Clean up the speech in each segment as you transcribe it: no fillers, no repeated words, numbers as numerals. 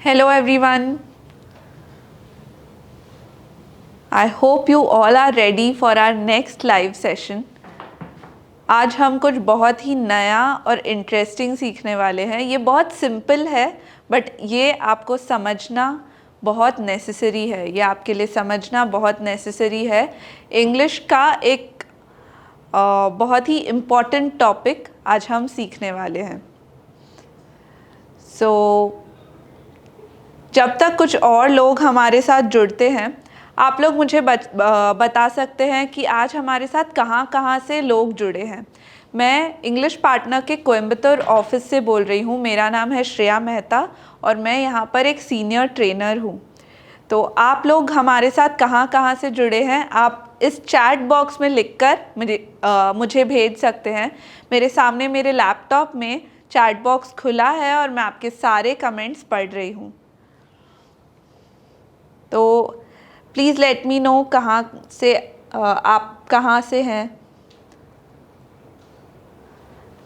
Hello everyone. I hope you all are ready for our next live session. आज हम कुछ बहुत ही नया और इंटरेस्टिंग सीखने वाले हैं. ये बहुत सिंपल है बट ये आपको समझना बहुत नेसेसरी है. ये आपके लिए समझना बहुत नेसेसरी है. इंग्लिश का एक बहुत ही इम्पॉर्टेंट टॉपिक आज हम सीखने वाले हैं. जब तक कुछ और लोग हमारे साथ जुड़ते हैं, आप लोग मुझे बता सकते हैं कि आज हमारे साथ कहाँ से लोग जुड़े हैं. मैं इंग्लिश पार्टनर के कोयम्बतूर ऑफिस से बोल रही हूँ. मेरा नाम है श्रेया मेहता और मैं यहाँ पर एक सीनियर ट्रेनर हूँ. तो आप लोग हमारे साथ कहाँ से जुड़े हैं, आप इस चैट बॉक्स में लिखकर मुझे भेज सकते हैं. मेरे सामने मेरे लैपटॉप में चैट बॉक्स खुला है और मैं आपके सारे कमेंट्स पढ़ रही हूँ. तो प्लीज़ लेट मी नो आप कहाँ से हैं.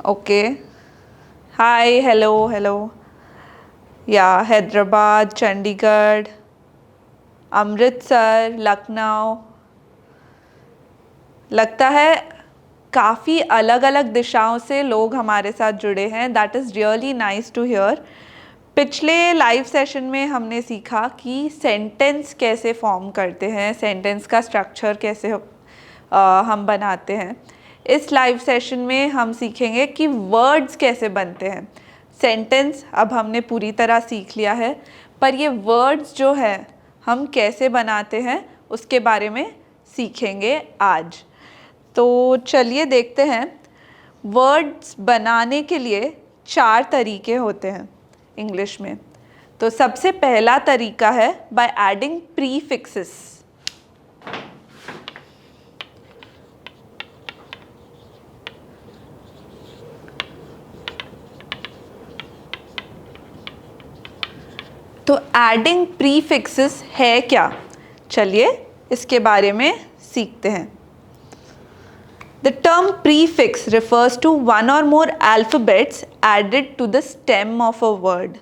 ओके, हाय, हेलो. या हैदराबाद, चंडीगढ़, अमृतसर, लखनऊ. लगता है काफ़ी अलग अलग दिशाओं से लोग हमारे साथ जुड़े हैं. That is really nice to hear. पिछले लाइव सेशन में हमने सीखा कि सेंटेंस कैसे फॉर्म करते हैं, सेंटेंस का स्ट्रक्चर कैसे हम बनाते हैं. इस लाइव सेशन में हम सीखेंगे कि वर्ड्स कैसे बनते हैं. सेंटेंस अब हमने पूरी तरह सीख लिया है, पर ये वर्ड्स जो है हम कैसे बनाते हैं उसके बारे में सीखेंगे आज. तो चलिए देखते हैं. वर्ड्स बनाने के लिए 4 तरीके होते हैं इंग्लिश में. तो सबसे पहला तरीका है बाय एडिंग प्रीफिक्सेस. तो एडिंग प्रीफिक्सेस है क्या, चलिए इसके बारे में सीखते हैं. The term prefix refers to one or more alphabets added to the stem of a word,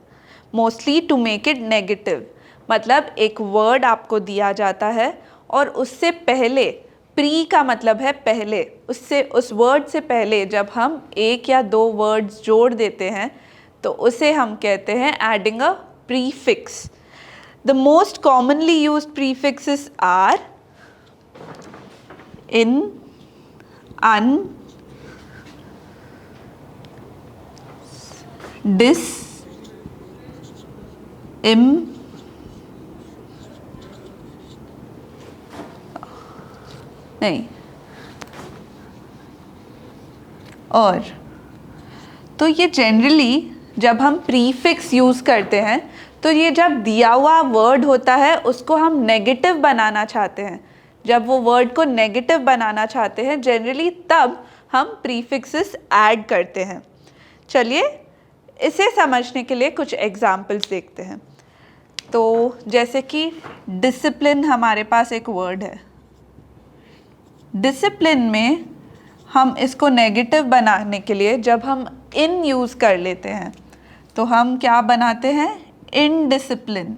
mostly to make it negative. मतलब एक word आपको दिया जाता है और उससे पहले, pre का मतलब है पहले, उस word से पहले जब हम एक या 2 words जोड़ देते हैं तो उसे हम कहते हैं adding a prefix. The most commonly used prefixes are in, un, dis, im, नहीं, और. तो ये जनरली जब हम प्रीफिक्स यूज़ करते हैं तो ये जब दिया हुआ वर्ड होता है उसको हम नेगेटिव बनाना चाहते हैं. जब वो वर्ड को नेगेटिव बनाना चाहते हैं जनरली तब हम प्रीफिक्सेस ऐड करते हैं. चलिए इसे समझने के लिए कुछ एग्जाम्पल्स देखते हैं. तो जैसे कि डिसिप्लिन हमारे पास एक वर्ड है. डिसिप्लिन में हम इसको नेगेटिव बनाने के लिए जब हम इन यूज़ कर लेते हैं तो हम क्या बनाते हैं, इनडिसिप्लिन.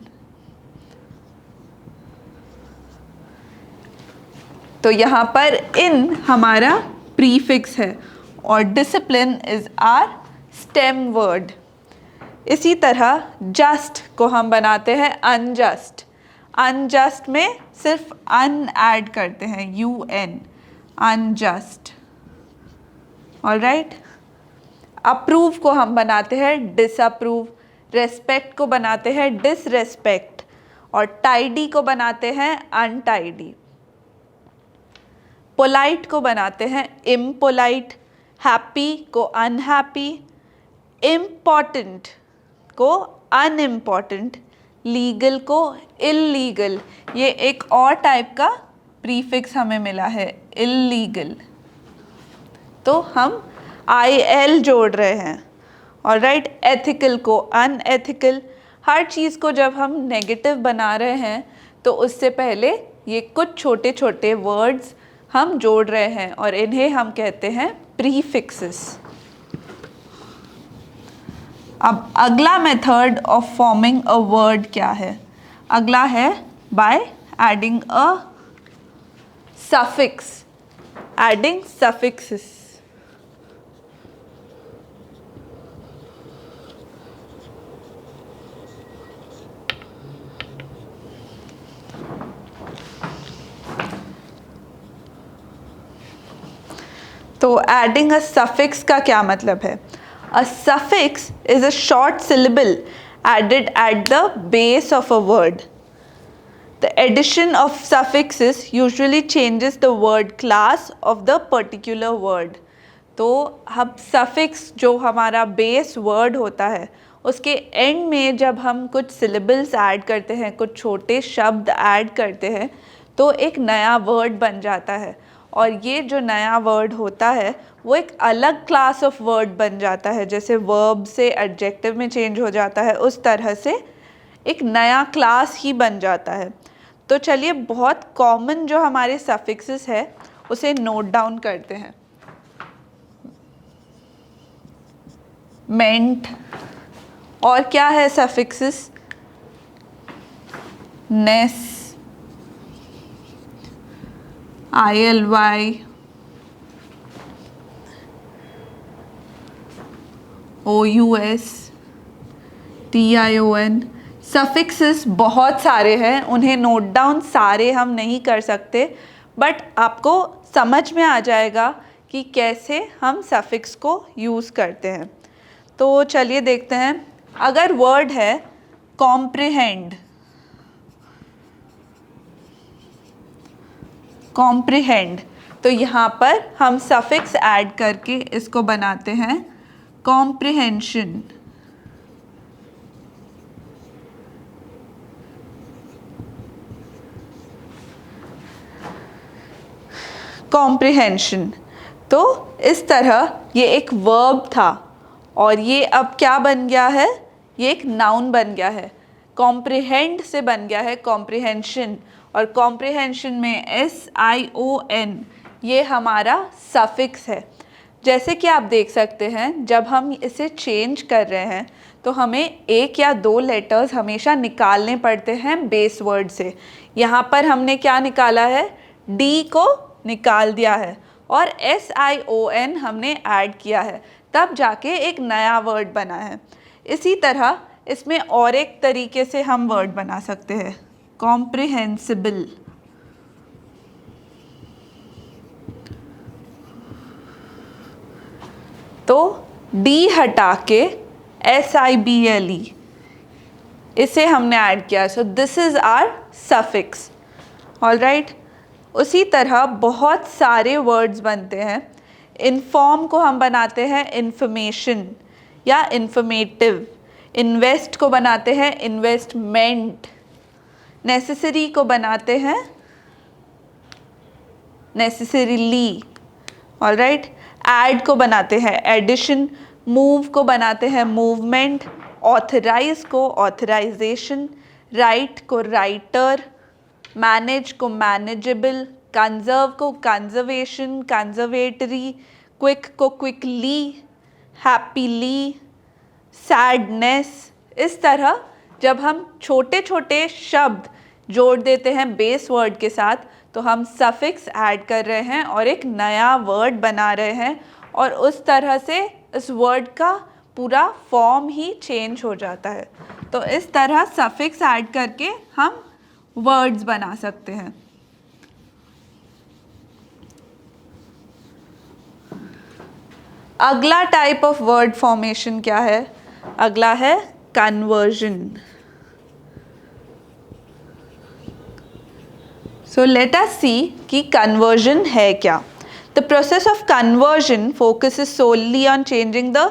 तो यहाँ पर इन हमारा प्रीफिक्स है और discipline is our stem word. इसी तरह जस्ट को हम बनाते हैं अनजस्ट. अनजस्ट में सिर्फ अन ऐड करते हैं, UN, अनजस्ट. ऑलराइट. अप्रूव को हम बनाते हैं डिसअप्रूव. रेस्पेक्ट को बनाते हैं डिसरेस्पेक्ट और टाइडी को बनाते हैं अनटाइडी. पोलाइट को बनाते हैं इम्पोलाइट. हैप्पी को अनहैप्पी. इम्पॉर्टेंट को अनइम्पॉर्टेंट. लीगल को इल्लीगल. ये एक और टाइप का प्रीफिक्स हमें मिला है, इल्लीगल. तो हम IL जोड़ रहे हैं. ऑलराइट. एथिकल को अनएथिकल. हर चीज़ को जब हम नेगेटिव बना रहे हैं तो उससे पहले ये कुछ छोटे छोटे वर्ड्स हम जोड़ रहे हैं और इन्हें हम कहते हैं प्रीफिक्सेस. अब अगला method of forming a word क्या है? अगला है by adding a suffix, adding suffixes. तो एडिंग अ सफिक्स का क्या मतलब है? A suffix is a short syllable added at the base of a word. The addition of suffixes usually changes the word class of the particular word. तो हम suffix जो हमारा base word होता है उसके end में जब हम कुछ syllables add करते हैं, कुछ छोटे शब्द add करते हैं तो एक नया word बन जाता है और ये जो नया word होता है वो एक अलग class of word बन जाता है। जैसे verb से adjective में change हो जाता है उस तरह से एक नया class ही बन जाता है। तो चलिए बहुत कॉमन जो हमारे सफिक्सेस है उसे नोट डाउन करते हैं। मेंट, और क्या है सफिक्सेस? नेस, ILY, OUS, TION। सफिक्सेस बहुत सारे हैं, उन्हें नोट डाउन सारे हम नहीं कर सकते, बट आपको समझ में आ जाएगा कि कैसे हम सफिक्स को यूज़ करते हैं। तो चलिए देखते हैं। अगर वर्ड है कॉम्प्रिहेंड, कॉम्प्रिहेंड, तो यहाँ पर हम सफिक्स ऐड करके इसको बनाते हैं कॉम्प्रिहेंशन। कॉम्प्रिहेंशन। तो इस तरह ये एक वर्ब था और ये अब क्या बन गया है? ये एक नाउन बन गया है। कॉम्प्रिहेंड से बन गया है कॉम्प्रिहेंशन, और कॉम्प्रिहेंशन में SION ये हमारा सफिक्स है। जैसे कि आप देख सकते हैं जब हम इसे चेंज कर रहे हैं तो हमें एक या दो लेटर्स हमेशा निकालने पड़ते हैं बेस वर्ड से। यहाँ पर हमने क्या निकाला है? D को निकाल दिया है और SION हमने ऐड किया है, तब जाके एक नया वर्ड बना है। इसी तरह इसमें और एक तरीके से हम वर्ड बना सकते हैं, कॉम्प्रिहेंसिबल। तो D हटा के SIBLE इसे हमने ऐड किया। So this is our suffix. Alright, उसी तरह बहुत सारे वर्ड्स बनते हैं। इन्फॉर्म को हम बनाते हैं इन्फॉर्मेशन या इन्फॉर्मेटिव। इन्वेस्ट को बनाते हैं इन्वेस्टमेंट। नेसेसरी को बनाते हैं नेसेसरीली। ऑलराइट, ऐड को बनाते हैं एडिशन। मूव को बनाते हैं मूवमेंट। ऑथराइज को ऑथराइजेशन। राइट को राइटर। मैनेज को मैनेजेबल। कंजर्व को कंजर्वेशन कंजर्वेटरी। क्विक को क्विकली। हैप्पीली। सैडनेस। इस तरह जब हम छोटे छोटे शब्द जोड़ देते हैं बेस वर्ड के साथ तो हम सफिक्स ऐड कर रहे हैं और एक नया वर्ड बना रहे हैं, और उस तरह से इस वर्ड का पूरा फॉर्म ही चेंज हो जाता है। तो इस तरह सफिक्स ऐड करके हम वर्ड्स बना सकते हैं। अगला टाइप ऑफ वर्ड फॉर्मेशन क्या है? अगला है conversion. So let us see कि conversion है क्या। The process of conversion focuses solely on changing the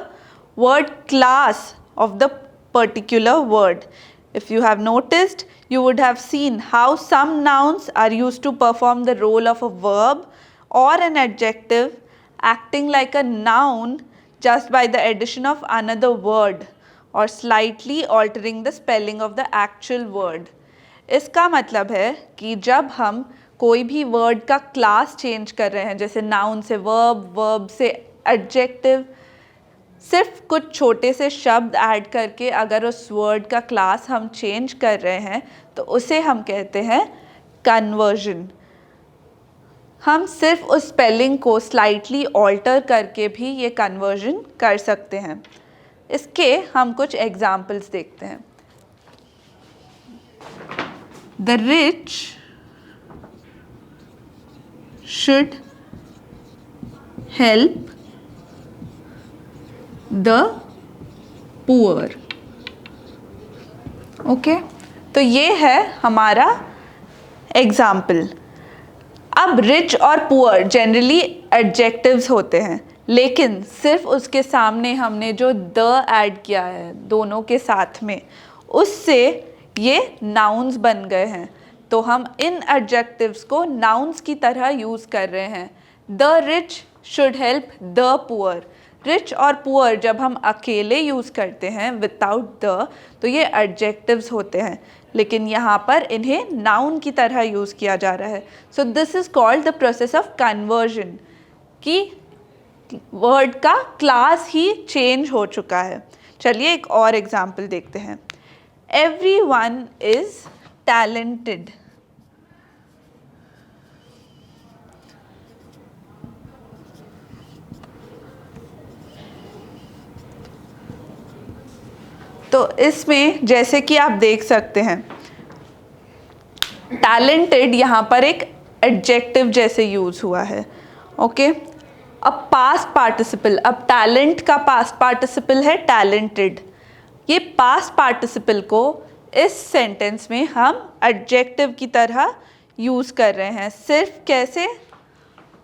word class of the particular word. If you have noticed, you would have seen how some nouns are used to perform the role of a verb or an adjective, acting like a noun just by the addition of another word or slightly altering the spelling of the actual word. इसका मतलब है कि जब हम कोई भी word का class change कर रहे हैं, जैसे नाउन से वर्ब, वर्ब से एडजेक्टिव, सिर्फ कुछ छोटे से शब्द ऐड करके अगर उस वर्ड का क्लास हम चेंज कर रहे हैं तो उसे हम कहते हैं कन्वर्जन। हम सिर्फ उस स्पेलिंग को स्लाइटली ऑल्टर करके भी ये कन्वर्जन कर सकते हैं। इसके हम कुछ एग्जाम्पल्स देखते हैं। The rich should help the poor. Okay, तो ये है हमारा एग्जाम्पल। अब रिच और पुअर जनरली एडजेक्टिव्स होते हैं, लेकिन सिर्फ उसके सामने हमने जो द ऐड किया है दोनों के साथ में, उससे ये नाउन्स बन गए हैं। तो हम इन एडजेक्टिव्स को नाउन्स की तरह यूज़ कर रहे हैं। The rich should help the poor. Rich और पुअर जब हम अकेले यूज़ करते हैं विदाउट द, तो ये एडजेक्टिव्स होते हैं, लेकिन यहाँ पर इन्हें नाउन की तरह यूज़ किया जा रहा है। So this is called the process of conversion, कि वर्ड का क्लास ही चेंज हो चुका है। चलिए एक और एग्जाम्पल देखते हैं। Everyone is talented. तो इसमें जैसे कि आप देख सकते हैं, टैलेंटेड यहाँ पर एक एडजेक्टिव जैसे यूज़ हुआ है। ओके, अब पास्ट पार्टिसिपल, अब टैलेंट का पास्ट पार्टिसिपल है टैलेंटेड। ये पास्ट पार्टिसिपल को इस सेंटेंस में हम एडजेक्टिव की तरह यूज़ कर रहे हैं। सिर्फ कैसे?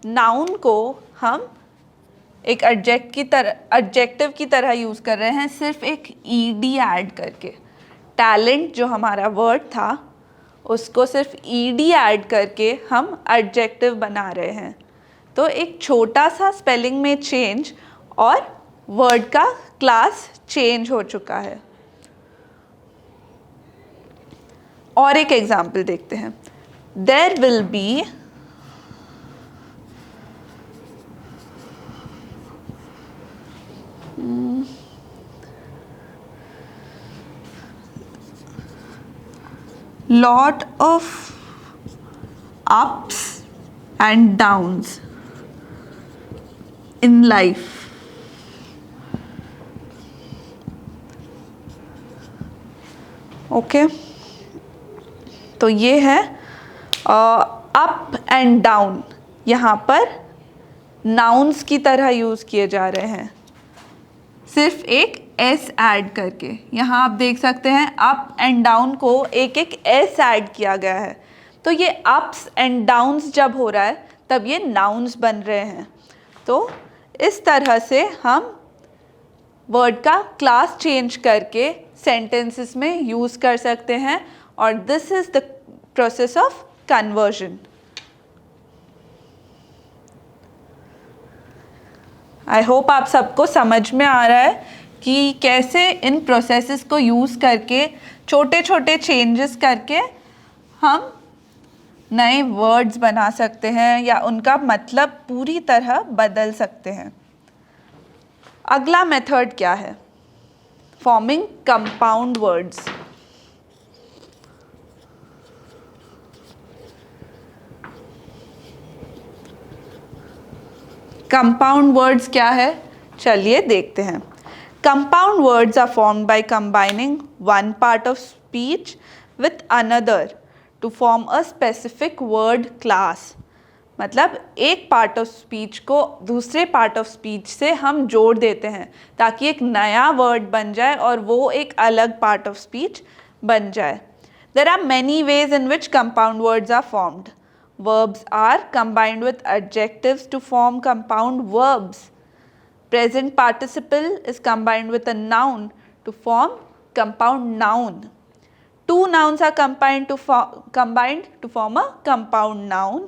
नाउन को हम एक एडजेक्टिव की तरह यूज़ कर रहे हैं, सिर्फ एक ईडी ऐड करके। टैलेंट जो हमारा वर्ड था उसको सिर्फ ईडी ऐड करके हम एडजेक्टिव बना रहे हैं। तो एक छोटा सा स्पेलिंग में चेंज और वर्ड का क्लास चेंज हो चुका है। और एक एग्जाम्पल देखते हैं। There will be lot of ups and downs in life. Okay, तो ये है अप एंड डाउन, यहाँ पर नाउन्स की तरह यूज़ किए जा रहे हैं, सिर्फ एक एस ऐड करके। यहाँ आप देख सकते हैं अप एंड डाउन को एक एक एस ऐड किया गया है। तो ये अप्स एंड डाउन्स जब हो रहा है तब ये नाउन्स बन रहे हैं। तो इस तरह से हम वर्ड का क्लास चेंज करके सेंटेंसेस में यूज़ कर सकते हैं, और this is the process of conversion. I hope आप सबको समझ में आ रहा है कि कैसे इन प्रोसेसेस को यूज़ करके छोटे छोटे चेंजेस करके हम नए वर्ड्स बना सकते हैं या उनका मतलब पूरी तरह बदल सकते हैं। अगला मेथड क्या है? Forming compound words. Compound words क्या है? चलिए देखते हैं। Compound words are formed by combining one part of speech with another to form a specific word class. मतलब एक पार्ट ऑफ स्पीच को दूसरे पार्ट ऑफ स्पीच से हम जोड़ देते हैं ताकि एक नया वर्ड बन जाए और वो एक अलग पार्ट ऑफ स्पीच बन जाए। There are many ways in which compound words are formed. Verbs are combined with adjectives to form compound verbs. Present participle is combined with a noun to form compound noun. Two nouns are combined to form a compound noun.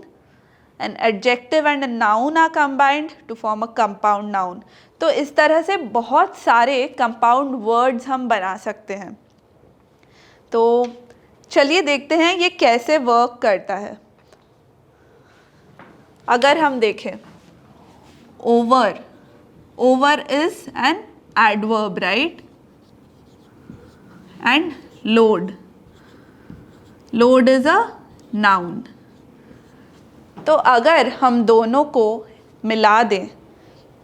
An adjective and a noun are combined to form a compound noun. तो इस तरह से बहुत सारे compound words हम बना सकते हैं। तो चलिए देखते हैं ये कैसे वर्क करता है। अगर हम देखें, over, over is an adverb, right? And load. Load is a noun. तो अगर हम दोनों को मिला दें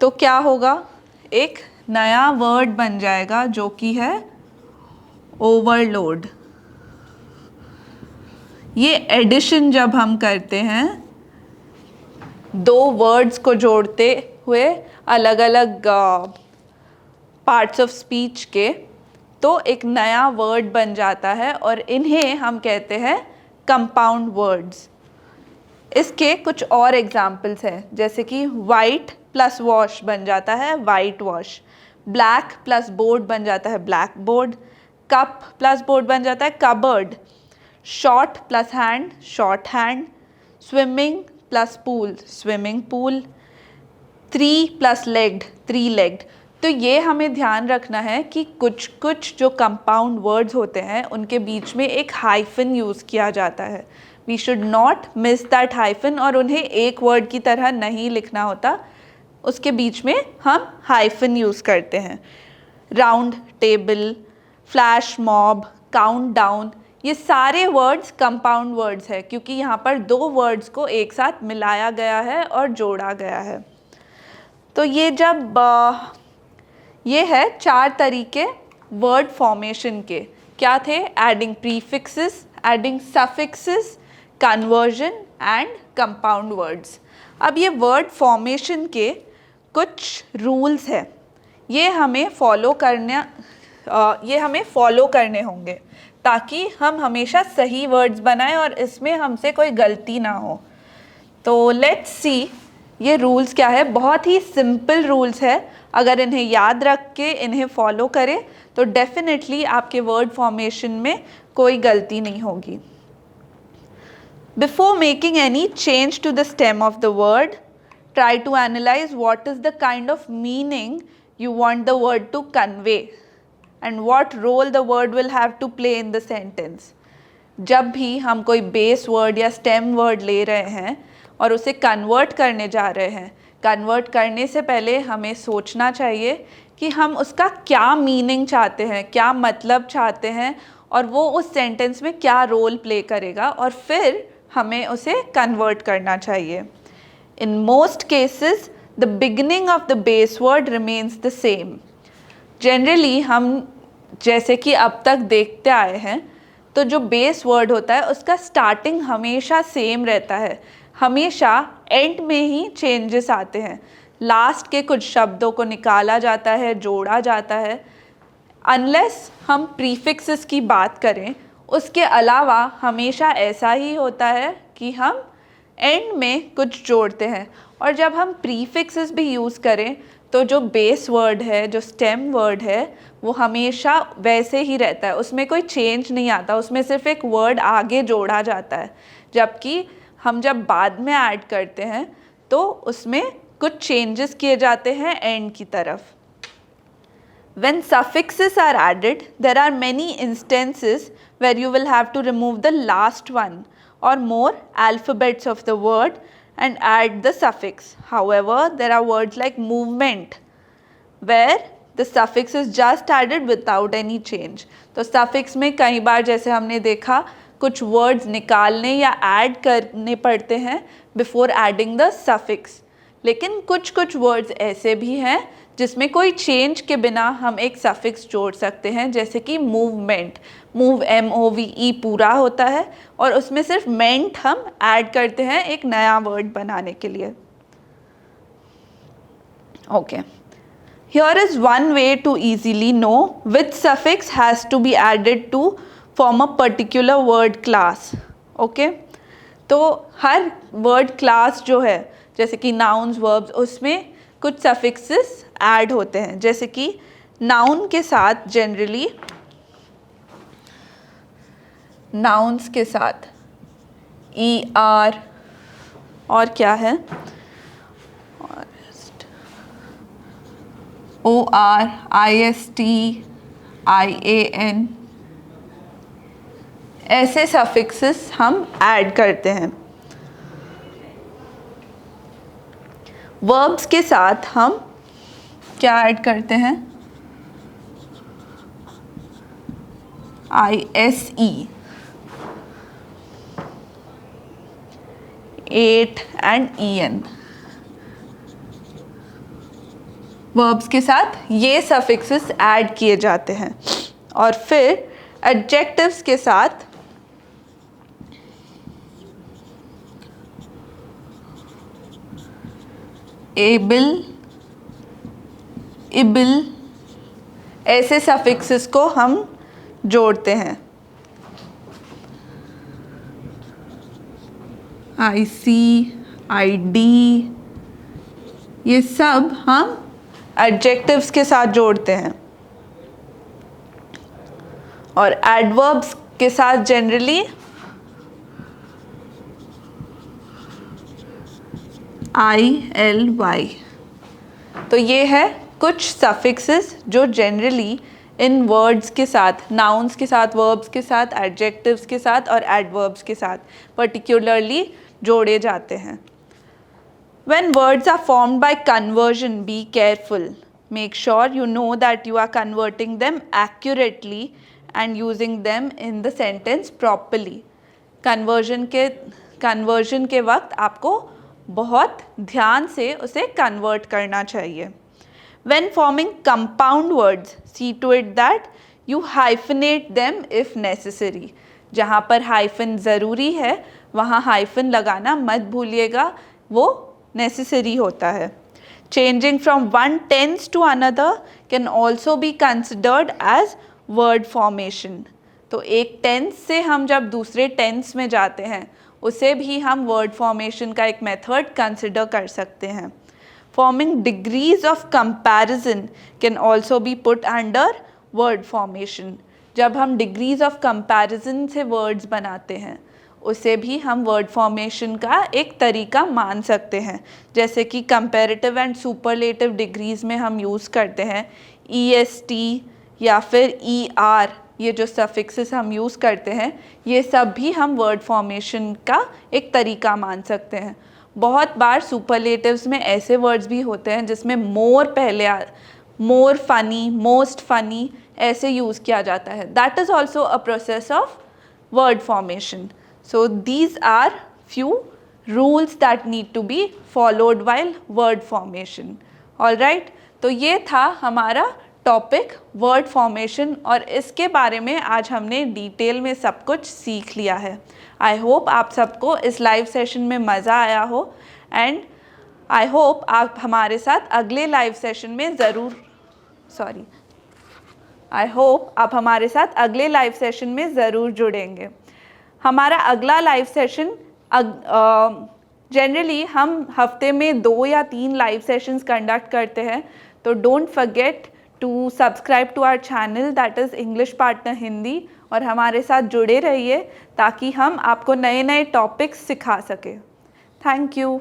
तो क्या होगा? एक नया वर्ड बन जाएगा जो कि है ओवरलोड. ये एडिशन जब हम करते हैं दो वर्ड्स को जोड़ते हुए अलग अलग पार्ट्स ऑफ स्पीच के, तो एक नया वर्ड बन जाता है और इन्हें हम कहते हैं कंपाउंड वर्ड्स. इसके कुछ और एग्जाम्पल्स हैं, जैसे कि वाइट प्लस वॉश बन जाता है white wash, black plus board बन जाता है black board, cup plus board बन जाता है cupboard, short plus hand short hand, swimming plus pool swimming pool, three plus legged three legged. तो ये हमें ध्यान रखना है कि कुछ कुछ जो कंपाउंड वर्ड्स होते हैं उनके बीच में एक हाइफन यूज़ किया जाता है. We should not miss that hyphen, और उन्हें एक वर्ड की तरह नहीं लिखना होता, उसके बीच में हम हाइफन यूज़ करते हैं. Round table, flash mob, count down, ये सारे वर्ड्स कंपाउंड वर्ड्स है क्योंकि यहाँ पर दो वर्ड्स को एक साथ मिलाया गया है और जोड़ा गया है. तो ये जब ये है 4 तरीके वर्ड फॉर्मेशन के. क्या थे? Adding prefixes, adding suffixes, conversion and compound words. अब ये वर्ड फॉर्मेशन के कुछ रूल्स हैं, ये हमें फॉलो करने होंगे ताकि हम हमेशा सही वर्ड्स बनाएं और इसमें हमसे कोई गलती ना हो. तो लेट्स सी ये रूल्स क्या है. बहुत ही सिंपल रूल्स है, अगर इन्हें याद रख के इन्हें फॉलो करें तो डेफिनेटली आपके वर्ड फॉर्मेशन में कोई गलती नहीं होगी. Before making any change to the stem of the word, try to analyze what is the kind of meaning you want the word to convey and what role the word will have to play in the sentence. जब भी हम कोई base word या stem word ले रहे हैं और उसे कन्वर्ट करने जा रहे हैं, कन्वर्ट करने से पहले हमें सोचना चाहिए कि हम उसका क्या मीनिंग चाहते हैं, क्या मतलब चाहते हैं और वो उस सेंटेंस में क्या रोल प्ले करेगा, और फिर हमें उसे कन्वर्ट करना चाहिए. In most cases the beginning of the base word remains the same. Generally हम जैसे कि अब तक देखते आए हैं तो जो बेस वर्ड होता है उसका स्टार्टिंग हमेशा सेम रहता है, हमेशा एंड में ही चेंजेस आते हैं. लास्ट के कुछ शब्दों को निकाला जाता है, जोड़ा जाता है. अनलेस हम प्रीफिक्सेस की बात करें, उसके अलावा हमेशा ऐसा ही होता है कि हम एंड में कुछ जोड़ते हैं. और जब हम प्रीफिक्सेस भी यूज़ करें तो जो बेस वर्ड है, जो स्टेम वर्ड है, वो हमेशा वैसे ही रहता है, उसमें कोई चेंज नहीं आता, उसमें सिर्फ एक वर्ड आगे जोड़ा जाता है. जबकि हम जब बाद में ऐड करते हैं तो उसमें कुछ चेंजेस किए जाते हैं एंड की तरफ. When suffixes are added, there are many instances where you will have to remove the last one or more alphabets of the word and add the suffix. However, there are words like movement where the suffix is just added without any change. तो suffix में कई बार जैसे हमने देखा कुछ words निकालने या add करने पड़ते हैं before adding the suffix. लेकिन कुछ कुछ वर्ड्स ऐसे भी हैं जिसमें कोई चेंज के बिना हम एक सफिक्स जोड़ सकते हैं, जैसे कि मूवमेंट. मूव MOVE पूरा होता है और उसमें सिर्फ मेंट हम ऐड करते हैं एक नया वर्ड बनाने के लिए. Okay, here is one way to easily know which suffix has to be added to form a particular word class. Okay, तो हर वर्ड क्लास जो है जैसे कि नाउन्स, वर्ब्स, उसमें कुछ सफिक्सेस ऐड होते हैं. जैसे कि नाउन के साथ जनरली, नाउन्स के साथ ER और क्या है OR, IST, IAN, ऐसे सफिक्सेस हम ऐड करते हैं. वर्ब्स के साथ हम क्या ऐड करते हैं? ISE, 8 and EN। वर्ब्स के साथ ये सफिक्सेस ऐड किए जाते हैं। और फिर एडजेक्टिव्स के साथ एबल, इबल, ऐसे सफिक्सेस को हम जोड़ते हैं। IC, ID, ये सब हम एडजेक्टिव्स के साथ जोड़ते हैं। और एडवर्ब्स के साथ जनरली ILY। तो ये है कुछ सफिक्सेस जो जनरली इन वर्ड्स के साथ, नाउन्स के साथ, वर्ब्स के साथ, एडजेक्टिव्स के साथ और एडवर्ब्स के साथ पर्टिकुलरली जोड़े जाते हैं। When words are formed by conversion, be careful. Make sure you know that you are converting them accurately and using them in the sentence properly. Conversion के वक्त आपको बहुत ध्यान से उसे कन्वर्ट करना चाहिए। When forming compound words, see to it that you hyphenate them if necessary. जहाँ पर हाइफन ज़रूरी है वहाँ हाइफन लगाना मत भूलिएगा, वो नेसेसरी होता है। Changing from one tense to another can also be considered as word formation. तो एक टेंस से हम जब दूसरे टेंस में जाते हैं उसे भी हम वर्ड फॉर्मेशन का एक मेथड कंसिडर कर सकते हैं। Forming degrees of comparison can also be put under word formation. जब हम degrees of comparison से words बनाते हैं उसे भी हम word formation का एक तरीका मान सकते हैं। जैसे कि comparative and superlative degrees में हम यूज़ करते हैं EST या फिर ER, ये जो suffixes हम यूज़ करते हैं ये सब भी हम word formation का एक तरीका मान सकते हैं। बहुत बार सुपरलेटिव्स में ऐसे वर्ड्स भी होते हैं जिसमें मोर पहले मोर फनी, मोस्ट फनी ऐसे यूज़ किया जाता है। That is also a process of word formation. So these are few rules that need to be followed while word formation. Alright, तो ये था हमारा टॉपिक वर्ड फॉर्मेशन और इसके बारे में आज हमने डिटेल में सब कुछ सीख लिया है। आई होप आप सबको इस लाइव सेशन में मज़ा आया हो एंड आई होप आप हमारे साथ अगले लाइव सेशन में ज़रूर जुड़ेंगे। हमारा अगला लाइव सेशन जनरली हम हफ्ते में 2 या 3 लाइव सेशंस कंडक्ट करते हैं, तो don't forget to subscribe to our channel that is English partner Hindi और हमारे साथ जुड़े रहिए ताकि हम आपको नए नए टॉपिक्स सिखा सकें। Thank you.